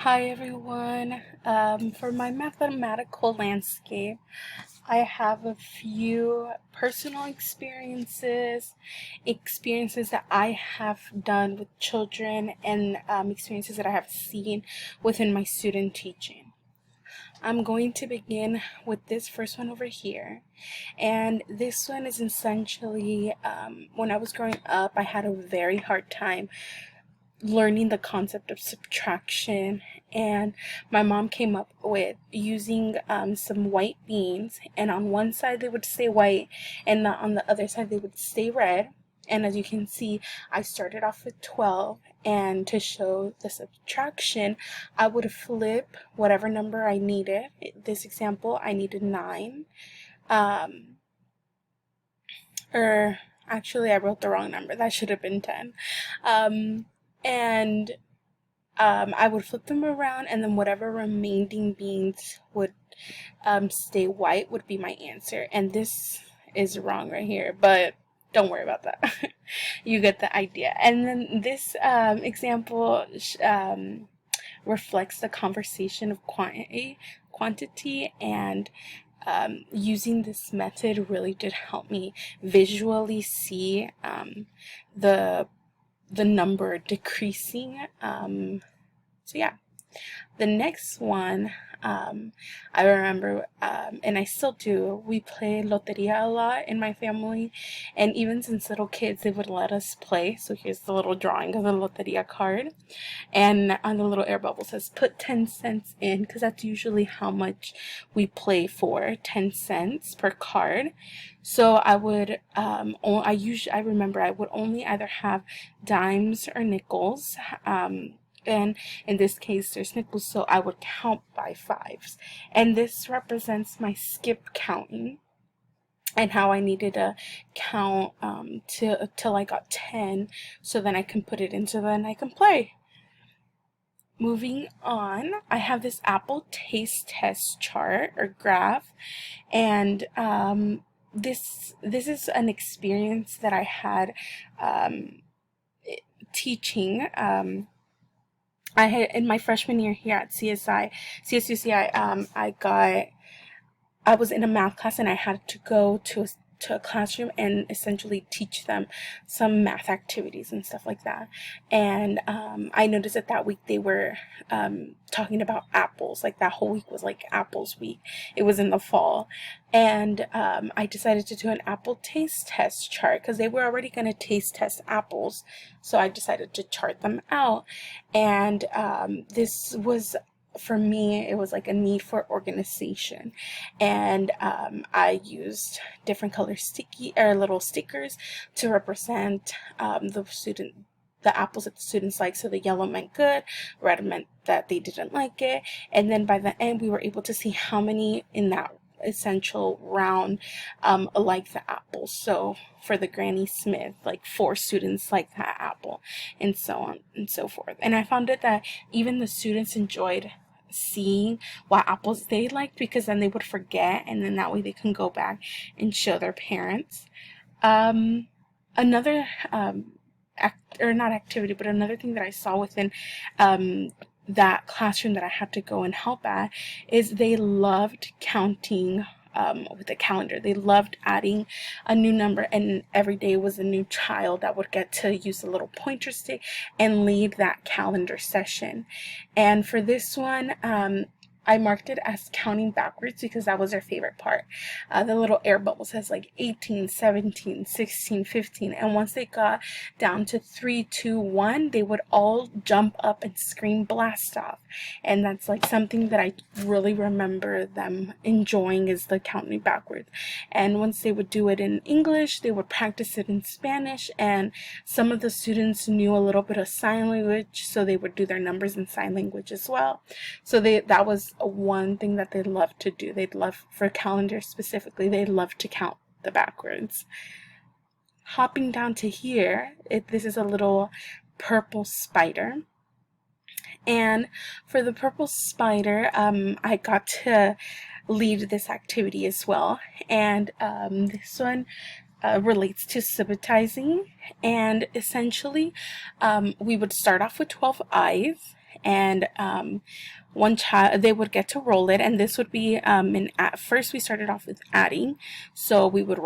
Hi everyone. For my mathematical landscape, I have a few personal experiences that I have done with children, and experiences that I have seen within my student teaching. I'm going to begin with this first one over here. And this one is essentially when I was growing up, I had a very hard time learning the concept of subtraction, and my mom came up with using some white beans, and on one side they would stay white and on the other side they would stay red. And as you can see, I started off with 12, and to show the subtraction I would flip whatever number I needed. This example, I needed 9, or actually I wrote the wrong number, that should have been 10. And I would flip them around, and then whatever remaining beans would stay white would be my answer. And this is wrong right here, but don't worry about that. You get the idea. And then this example reflects the conversation of quantity, and using this method really did help me visually see the number decreasing. So yeah, the next one, I remember, and I still do, we play loteria a lot in my family, and even since little kids they would let us play. So here's the little drawing of the loteria card, and on the little air bubble says put 10 cents in, because that's usually how much we play for, 10 cents per card. So I would I remember I would only either have dimes or nickels, and in this case there's nickels, so I would count by fives, and this represents my skip counting and how I needed to count till I got 10, so then I can put it in, so then I can play. Moving on, I have this apple taste test chart or graph, and this is an experience that I had teaching. I had in my freshman year here at CSUCI. I was in a math class, and I had to go to a classroom and essentially teach them some math activities and stuff like that. And I noticed that week they were talking about apples. Like that whole week was like apples week. It was in the fall, and I decided to do an apple taste test chart because they were already going to taste test apples. So I decided to chart them out, and this was, for me, it was like a need for organization, and I used different color little stickers to represent the apples that the students liked. So the yellow meant good, red meant that they didn't like it, and then by the end we were able to see how many in that essential round like the apple. So for the Granny Smith, like 4 students liked that apple, and so on and so forth. And I found it that even the students enjoyed seeing what apples they liked, because then they would forget, and then that way they can go back and show their parents. Another not activity, but another thing that I saw within that classroom that I had to go and help at is they loved counting with the calendar. They loved adding a new number, and every day was a new child that would get to use a little pointer stick and lead that calendar session. And for this one, I marked it as counting backwards because that was their favorite part. The little air bubble says like 18, 17, 16, 15. And once they got down to 3, 2, 1, they would all jump up and scream blast off. And that's like something that I really remember them enjoying, is the counting backwards. And once they would do it in English, they would practice it in Spanish. And some of the students knew a little bit of sign language, so they would do their numbers in sign language as well. So that was one thing that they loved to do. They'd love, for calendar specifically, they loved to count the backwards. Hopping down to here, this is a little purple spider. And for the purple spider, I got to lead this activity as well. And this one relates to subitizing. And essentially, we would start off with 12 eyes, and one child, they would get to roll it, and this would be at first we started off with adding, so we would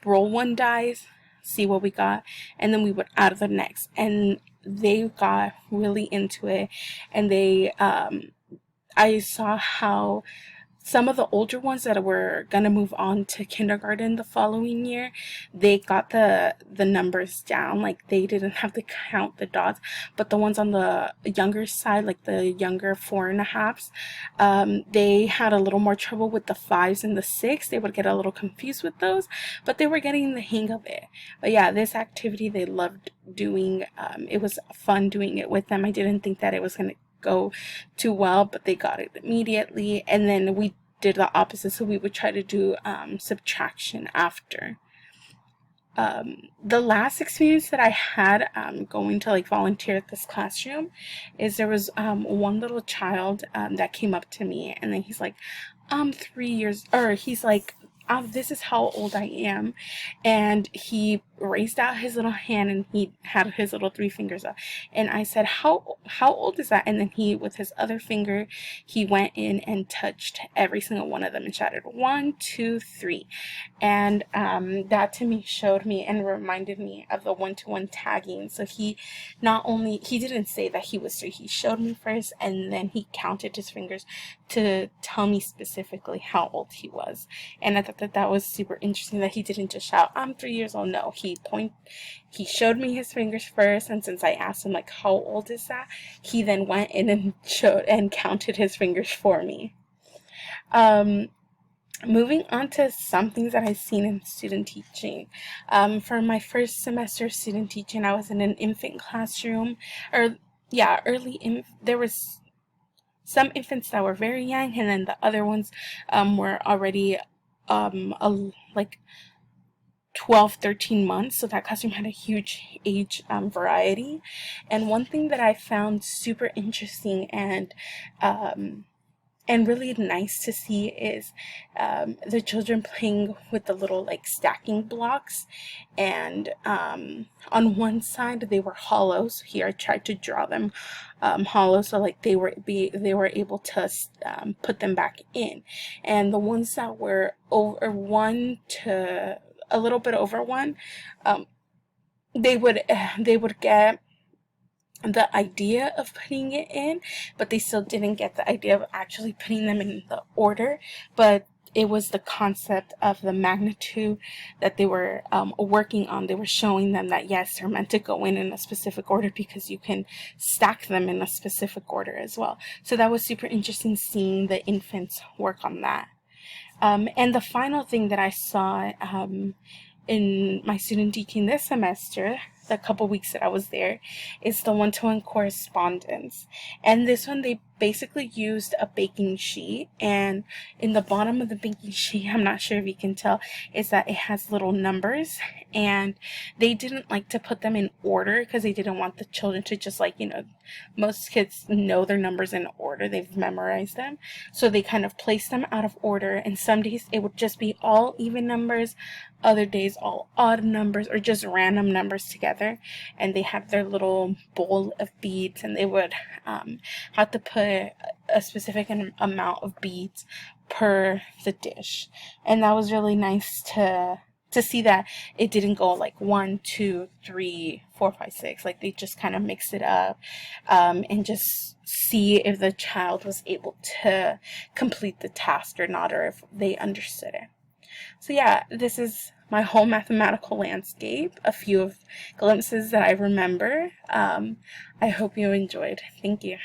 roll one dice, see what we got, and then we would add the next, and they got really into it, and they I saw how some of the older ones that were gonna move on to kindergarten the following year, they got the numbers down. Like, they didn't have to count the dots, but the ones on the younger side, like the younger 4.5s, they had a little more trouble with the 5s and the 6. They would get a little confused with those, but they were getting the hang of it. But yeah, this activity they loved doing. It was fun doing it with them. I didn't think that it was gonna go too well, but they got it immediately. And then we did the opposite, so we would try to do subtraction after. The last experience that I had going to like volunteer at this classroom is there was one little child that came up to me, and then he's like, I'm 3 years, or he's like, this is how old I am, and he raised out his little hand and he had his little 3 fingers up, and I said, how old is that? And then he, with his other finger, he went in and touched every single one of them and shouted 1, 2, 3, and that to me showed me and reminded me of the one-to-one tagging. So he didn't say that he was 3, he showed me first, and then he counted his fingers to tell me specifically how old he was. And I thought that was super interesting, that he didn't just shout, I'm 3 years old. No, he showed me his fingers first, and since I asked him like, how old is that, he then went in and showed and counted his fingers for me. Moving on to some things that I've seen in student teaching. For my first semester of student teaching, I was in an infant classroom, there was some infants that were very young, and then the other ones were already like 12, 13 months. So that classroom had a huge age variety. And one thing that I found super interesting and really nice to see is the children playing with the little like stacking blocks, and on one side they were hollow. So here I tried to draw them hollow, so like they were able to put them back in, and the ones that were over 1 to a little bit over 1, they would get the idea of putting it in, but they still didn't get the idea of actually putting them in the order. But it was the concept of the magnitude that they were working on. They were showing them that yes, they're meant to go in a specific order because you can stack them in a specific order as well. So that was super interesting, seeing the infants work on that. And the final thing that I saw in my student teaching this semester, the couple weeks that I was there, is the one-to-one correspondence. And this one, they basically used a baking sheet, and in the bottom of the baking sheet, I'm not sure if you can tell, is that it has little numbers, and they didn't like to put them in order because they didn't want the children to just like, most kids know their numbers in order, they've memorized them, so they kind of placed them out of order, and some days it would just be all even numbers, other days all odd numbers, or just random numbers together. And they had their little bowl of beads, and they would have to put a specific amount of beads per the dish. And that was really nice to see that it didn't go like 1, 2, 3, 4, 5, 6. Like, they just kind of mixed it up and just see if the child was able to complete the task or not, or if they understood it. So yeah, this is my whole mathematical landscape, a few of glimpses that I remember. I hope you enjoyed. Thank you.